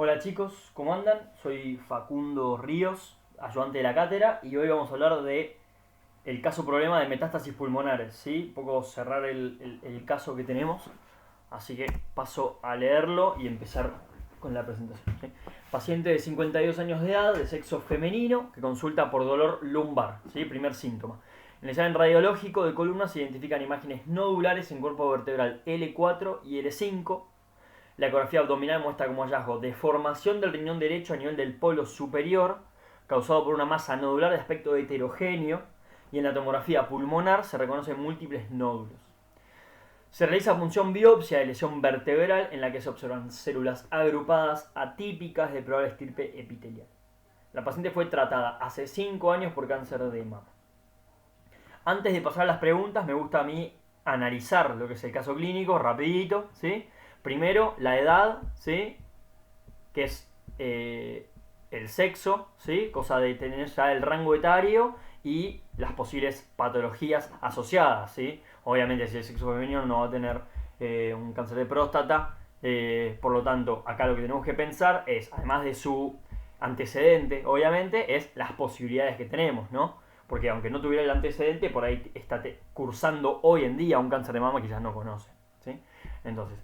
Hola chicos, ¿cómo andan? Soy Facundo Ríos, ayudante de la cátedra, y hoy vamos a hablar de el caso problema de metástasis pulmonares, ¿sí? Un poco cerrar el caso que tenemos, así que paso a leerlo y empezar con la presentación, ¿sí? Paciente de 52 años de edad, de sexo femenino, que consulta por dolor lumbar, ¿sí? Primer síntoma. En el examen radiológico de columna se identifican imágenes nodulares en cuerpo vertebral L4 y L5. La ecografía abdominal muestra como hallazgo deformación del riñón derecho a nivel del polo superior, causado por una masa nodular de aspecto heterogéneo, y en la tomografía pulmonar se reconocen múltiples nódulos. Se realiza punción biopsia de lesión vertebral en la que se observan células agrupadas atípicas de probable estirpe epitelial. La paciente fue tratada hace 5 años por cáncer de mama. Antes de pasar a las preguntas, me gusta a mí analizar lo que es el caso clínico, rapidito, ¿sí? Primero, la edad, ¿sí? Que es el sexo, ¿sí? Cosa de tener ya el rango etario y las posibles patologías asociadas, ¿sí? Obviamente, si el sexo femenino no va a tener un cáncer de próstata, por lo tanto, acá lo que tenemos que pensar es, además de su antecedente, obviamente, es las posibilidades que tenemos, ¿no? Porque aunque no tuviera el antecedente, por ahí está cursando hoy en día un cáncer de mama que ya no conoce, ¿sí? Entonces,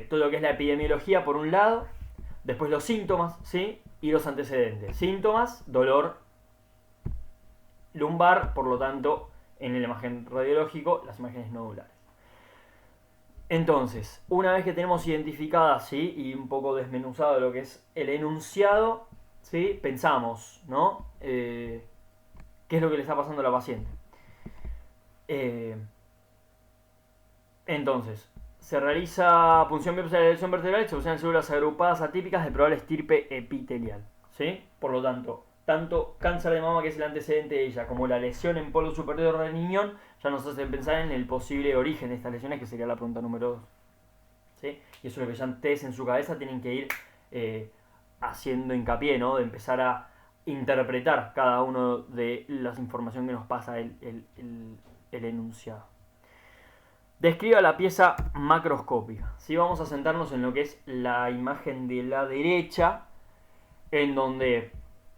todo lo que es la epidemiología por un lado, después los síntomas, ¿sí? Y los antecedentes. Síntomas, dolor lumbar, por lo tanto, en el imagen radiológico, las imágenes nodulares. Entonces, una vez que tenemos identificada, ¿sí? Y un poco desmenuzado lo que es el enunciado, ¿sí? Pensamos, ¿no? ¿Qué es lo que le está pasando a la paciente? Entonces, se realiza punción biopsia de la lesión vertebral y se observan células agrupadas atípicas de probable estirpe epitelial, ¿sí? Por lo tanto cáncer de mama, que es el antecedente de ella, como la lesión en polo superior del riñón, ya nos hace pensar en el posible origen de estas lesiones, que sería la pregunta número 2, ¿sí? Y eso es lo que ya ustedes en su cabeza tienen que ir haciendo hincapié, ¿no? De empezar a interpretar cada uno de las informaciones que nos pasa el enunciado. Describa la pieza macroscópica. ¿Sí? Vamos a sentarnos en lo que es la imagen de la derecha, en donde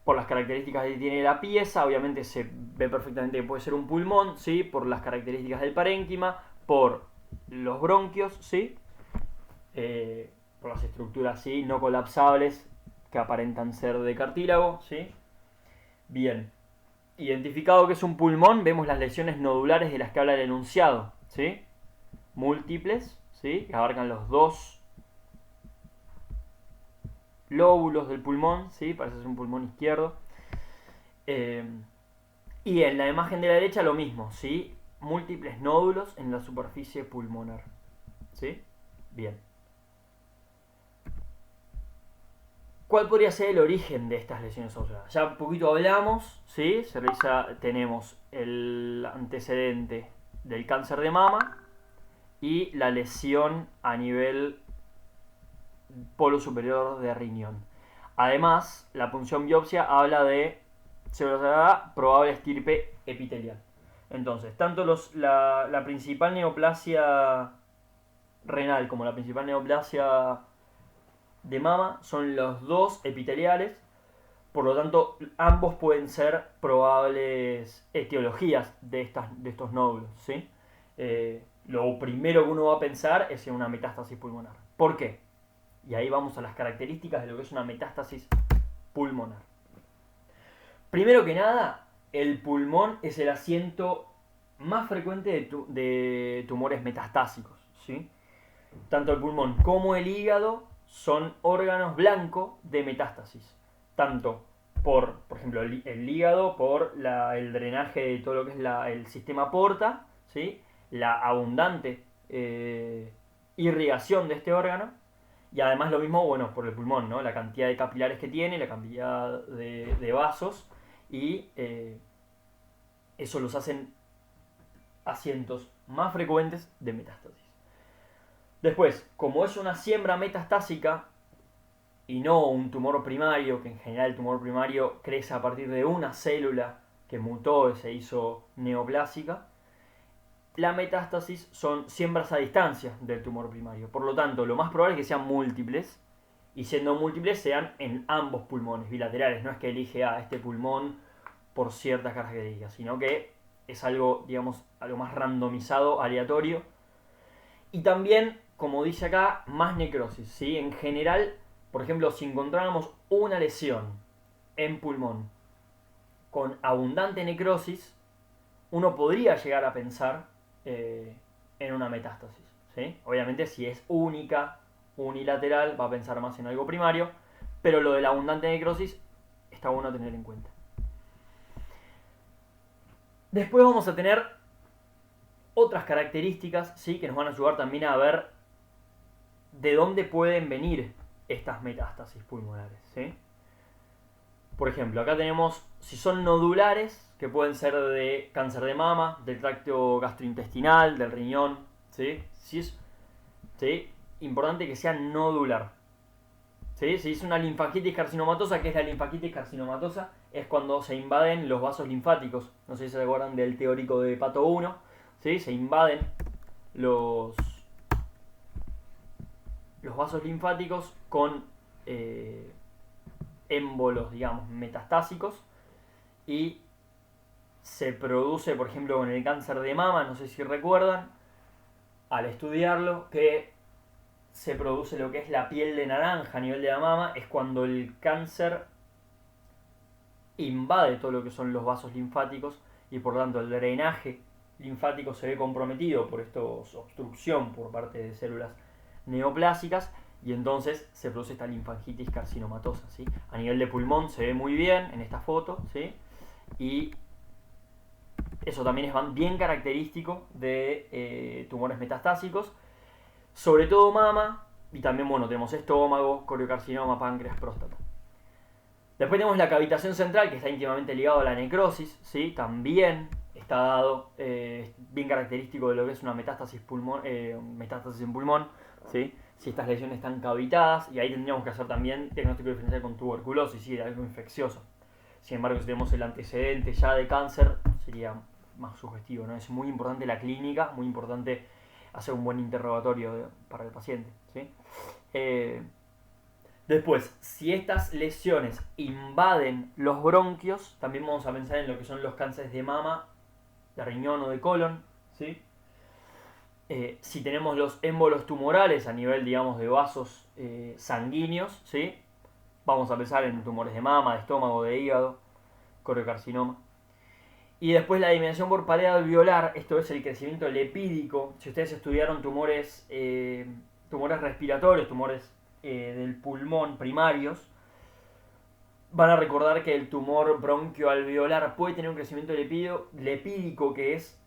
por las características que tiene la pieza, obviamente se ve perfectamente que puede ser un pulmón, ¿sí? Por las características del parénquima, por los bronquios, ¿sí? Por las estructuras, ¿sí? No colapsables que aparentan ser de cartílago, ¿sí? Bien. Identificado que es un pulmón, vemos las lesiones nodulares de las que habla el enunciado, ¿sí? Múltiples, ¿sí? Que abarcan los dos lóbulos del pulmón, ¿sí? Parece ser un pulmón izquierdo. Y en la imagen de la derecha lo mismo, ¿sí? Múltiples nódulos en la superficie pulmonar, ¿sí? Bien. ¿Cuál podría ser el origen de estas lesiones oculares? Ya un poquito hablamos, ¿sí? Tenemos el antecedente del cáncer de mama y la lesión a nivel polo superior de riñón. Además, la punción biopsia habla de probable estirpe epitelial. Entonces, tanto la principal neoplasia renal como la principal neoplasia de mama son los dos epiteliales, por lo tanto, ambos pueden ser probables etiologías de estos nódulos, ¿sí? Lo primero que uno va a pensar es en una metástasis pulmonar. ¿Por qué? Y ahí vamos a las características de lo que es una metástasis pulmonar. Primero que nada, el pulmón es el asiento más frecuente de tumores metastásicos, ¿sí? Tanto el pulmón como el hígado son órganos blancos de metástasis. Tanto por ejemplo, el hígado por el drenaje de todo lo que es el sistema porta, ¿sí? La abundante irrigación de este órgano. Y además lo mismo, bueno, por el pulmón, ¿no? La cantidad de capilares que tiene, la cantidad de vasos y eso los hacen asientos más frecuentes de metástasis. Después, como es una siembra metastásica y no un tumor primario, que en general el tumor primario crece a partir de una célula que mutó y se hizo neoplásica, la metástasis son siembras a distancia del tumor primario. Por lo tanto, lo más probable es que sean múltiples y siendo múltiples sean en ambos pulmones bilaterales. No es que elige este pulmón por ciertas características, sino que es algo, digamos, algo más randomizado, aleatorio. Y también, como dice acá, más necrosis, ¿sí? En general, por ejemplo, si encontráramos una lesión en pulmón con abundante necrosis, uno podría llegar a pensar en una metástasis, ¿sí? Obviamente, si es única, unilateral, va a pensar más en algo primario, pero lo de la abundante necrosis está bueno tener en cuenta. Después vamos a tener otras características, ¿sí? Que nos van a ayudar también a ver de dónde pueden venir estas metástasis pulmonares, ¿sí? Por ejemplo, acá tenemos si son nodulares, que pueden ser de cáncer de mama, del tracto gastrointestinal, del riñón, ¿sí? Si es, ¿sí? Importante que sea nodular. ¿Sí? Si es una linfangitis carcinomatosa, ¿qué es la linfangitis carcinomatosa? Es cuando se invaden los vasos linfáticos. No sé si se acuerdan del teórico de Pato 1. ¿Sí? Se invaden los vasos linfáticos con émbolos, digamos, metastásicos, y se produce, por ejemplo, con el cáncer de mama, no sé si recuerdan, al estudiarlo, que se produce lo que es la piel de naranja a nivel de la mama, es cuando el cáncer invade todo lo que son los vasos linfáticos y por lo tanto el drenaje linfático se ve comprometido por esta obstrucción por parte de células neoplásicas y entonces se produce esta linfangitis carcinomatosa, ¿sí? A nivel de pulmón se ve muy bien en esta foto, ¿sí? Y eso también es bien característico de tumores metastásicos, sobre todo mama, y también, bueno, tenemos estómago, coriocarcinoma, páncreas, próstata. Después tenemos la cavitación central, que está íntimamente ligado a la necrosis, ¿sí? También está dado, bien característico de lo que es una metástasis en pulmón, ¿sí? Si estas lesiones están cavitadas, y ahí tendríamos que hacer también diagnóstico diferencial con tuberculosis, ¿sí? De algo infeccioso. Sin embargo, si tenemos el antecedente ya de cáncer, sería más sugestivo, ¿no? Es muy importante la clínica, muy importante hacer un buen interrogatorio para el paciente, ¿sí? Después, si estas lesiones invaden los bronquios, también vamos a pensar en lo que son los cánceres de mama, de riñón o de colon, ¿sí? Si tenemos los émbolos tumorales a nivel, digamos, de vasos sanguíneos, ¿sí? Vamos a pensar en tumores de mama, de estómago, de hígado, coriocarcinoma. Y después la dimensión por pared alveolar, esto es el crecimiento lepídico. Si ustedes estudiaron tumores respiratorios, tumores del pulmón primarios, van a recordar que el tumor bronquioalveolar puede tener un crecimiento lepídico, que es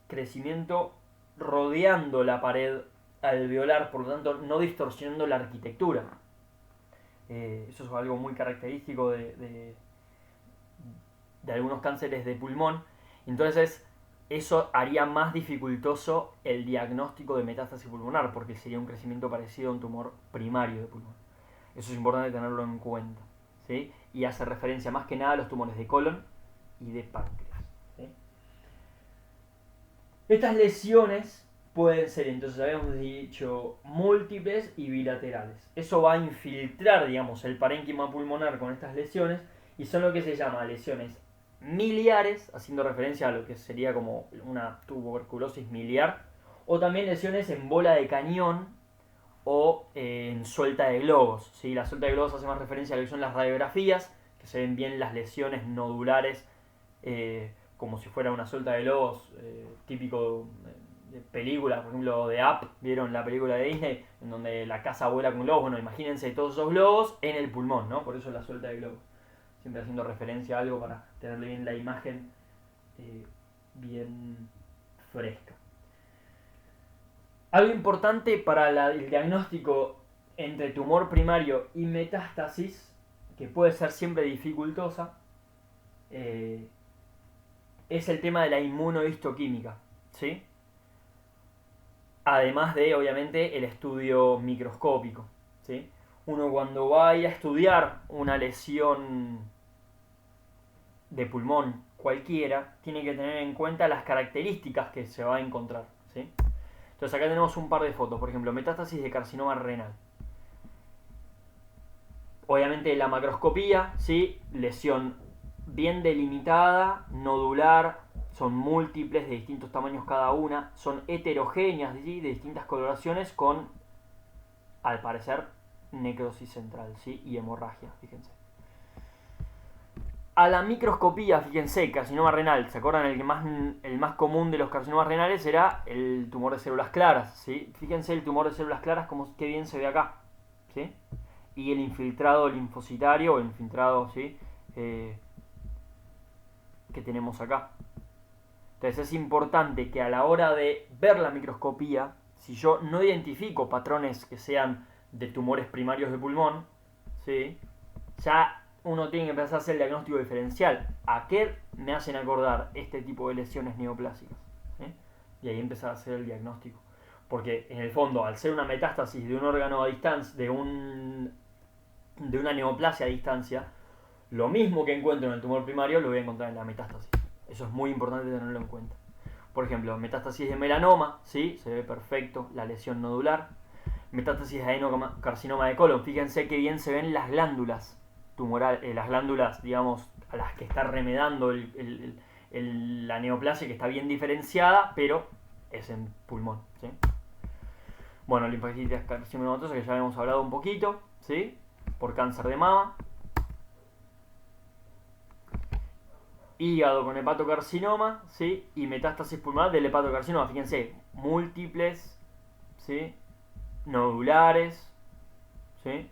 crecimiento rodeando la pared alveolar, por lo tanto no distorsionando la arquitectura. Eso es algo muy característico de algunos cánceres de pulmón. Entonces eso haría más dificultoso el diagnóstico de metástasis pulmonar, porque sería un crecimiento parecido a un tumor primario de pulmón. Eso es importante tenerlo en cuenta, ¿sí? Y hace referencia más que nada a los tumores de colon y de páncreas, ¿sí? Estas lesiones pueden ser, entonces habíamos dicho, múltiples y bilaterales. Eso va a infiltrar, digamos, el parénquima pulmonar con estas lesiones, y son lo que se llama lesiones miliares, haciendo referencia a lo que sería como una tuberculosis miliar, o también lesiones en bola de cañón o en suelta de globos, ¿sí? La suelta de globos hace más referencia a lo que son las radiografías, que se ven bien las lesiones nodulares, como si fuera una suelta de globos, típico de películas, por ejemplo de Up, ¿vieron la película de Disney? En donde la casa vuela con globos. Bueno, imagínense todos esos globos en el pulmón, ¿no? Por eso la suelta de globos. Siempre haciendo referencia a algo para tenerle bien la imagen bien fresca. Algo importante para el diagnóstico entre tumor primario y metástasis, que puede ser siempre dificultosa, es el tema de la inmunohistoquímica, ¿sí? Además de, obviamente, el estudio microscópico, ¿sí? Uno cuando va a ir a estudiar una lesión de pulmón cualquiera, tiene que tener en cuenta las características que se va a encontrar, ¿sí? Entonces acá tenemos un par de fotos, por ejemplo, metástasis de carcinoma renal. Obviamente la macroscopía, ¿sí? Lesión bien delimitada, nodular, son múltiples de distintos tamaños cada una, son heterogéneas, ¿sí? De distintas coloraciones con, al parecer, necrosis central, ¿sí? Y hemorragia, fíjense. A la microscopía, fíjense, carcinoma renal, ¿se acuerdan? El más común de los carcinomas renales era el tumor de células claras, ¿sí? Fíjense el tumor de células claras, como qué bien se ve acá, ¿sí? Y el infiltrado linfocitario, o el infiltrado, ¿sí? Que tenemos acá. Entonces es importante que a la hora de ver la microscopía, si yo no identifico patrones que sean de tumores primarios de pulmón, ¿sí? Ya uno tiene que empezar a hacer el diagnóstico diferencial. ¿A qué me hacen acordar este tipo de lesiones neoplásicas? ¿Sí? Y ahí empezar a hacer el diagnóstico. Porque en el fondo, al ser una metástasis de un órgano a distancia, de una neoplasia a distancia, lo mismo que encuentro en el tumor primario lo voy a encontrar en la metástasis. Eso es muy importante tenerlo en cuenta. Por ejemplo, metástasis de melanoma, ¿sí? Se ve perfecto la lesión nodular. Metástasis de adenocarcinoma de colon, fíjense que bien se ven las glándulas tumorales, las glándulas, digamos, a las que está remedando la neoplasia, que está bien diferenciada, pero es en pulmón, ¿sí? Bueno, linfadenitis carcinomatosa, que ya habíamos hablado un poquito, ¿sí? Por cáncer de mama. Hígado con hepatocarcinoma, ¿sí? Y metástasis pulmonar del hepatocarcinoma, fíjense, múltiples, ¿sí? Nodulares, ¿sí?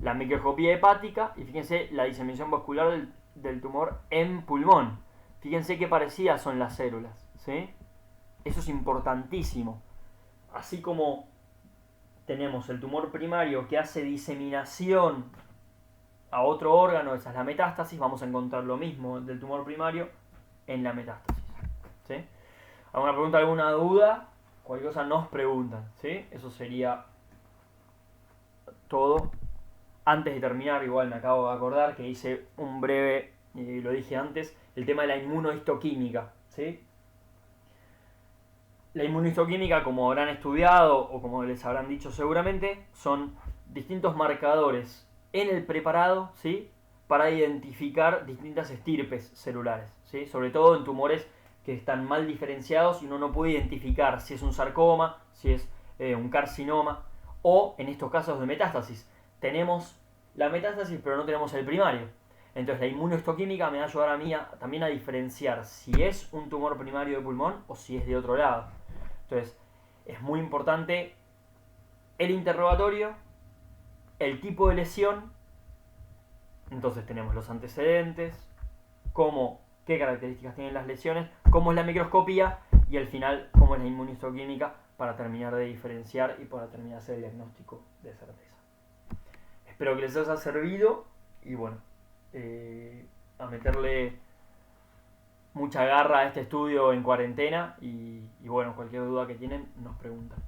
La microscopía hepática y fíjense la diseminación vascular del tumor en pulmón. Fíjense qué parecidas son las células, ¿sí? Eso es importantísimo. Así como tenemos el tumor primario que hace diseminación a otro órgano, esa es la metástasis, vamos a encontrar lo mismo del tumor primario en la metástasis, ¿sí? ¿Alguna pregunta, alguna duda? Cualquier cosa nos preguntan, ¿sí? Eso sería todo. Antes de terminar, igual me acabo de acordar que hice un breve, lo dije antes, el tema de la inmunohistoquímica, ¿sí? La inmunohistoquímica, como habrán estudiado o como les habrán dicho seguramente, son distintos marcadores en el preparado, ¿sí? Para identificar distintas estirpes celulares, ¿sí? Sobre todo en tumores que están mal diferenciados y uno no puede identificar si es un sarcoma, si es un carcinoma o en estos casos de metástasis. Tenemos la metástasis pero no tenemos el primario. Entonces la inmunohistoquímica me va a ayudar a mí también a diferenciar si es un tumor primario de pulmón o si es de otro lado. Entonces es muy importante el interrogatorio, el tipo de lesión. Entonces tenemos los antecedentes, qué características tienen las lesiones, cómo es la microscopía y al final cómo es la inmunohistoquímica para terminar de diferenciar y para terminar de hacer el diagnóstico de certeza. Espero que les haya servido y bueno, a meterle mucha garra a este estudio en cuarentena y bueno, cualquier duda que tienen nos preguntan.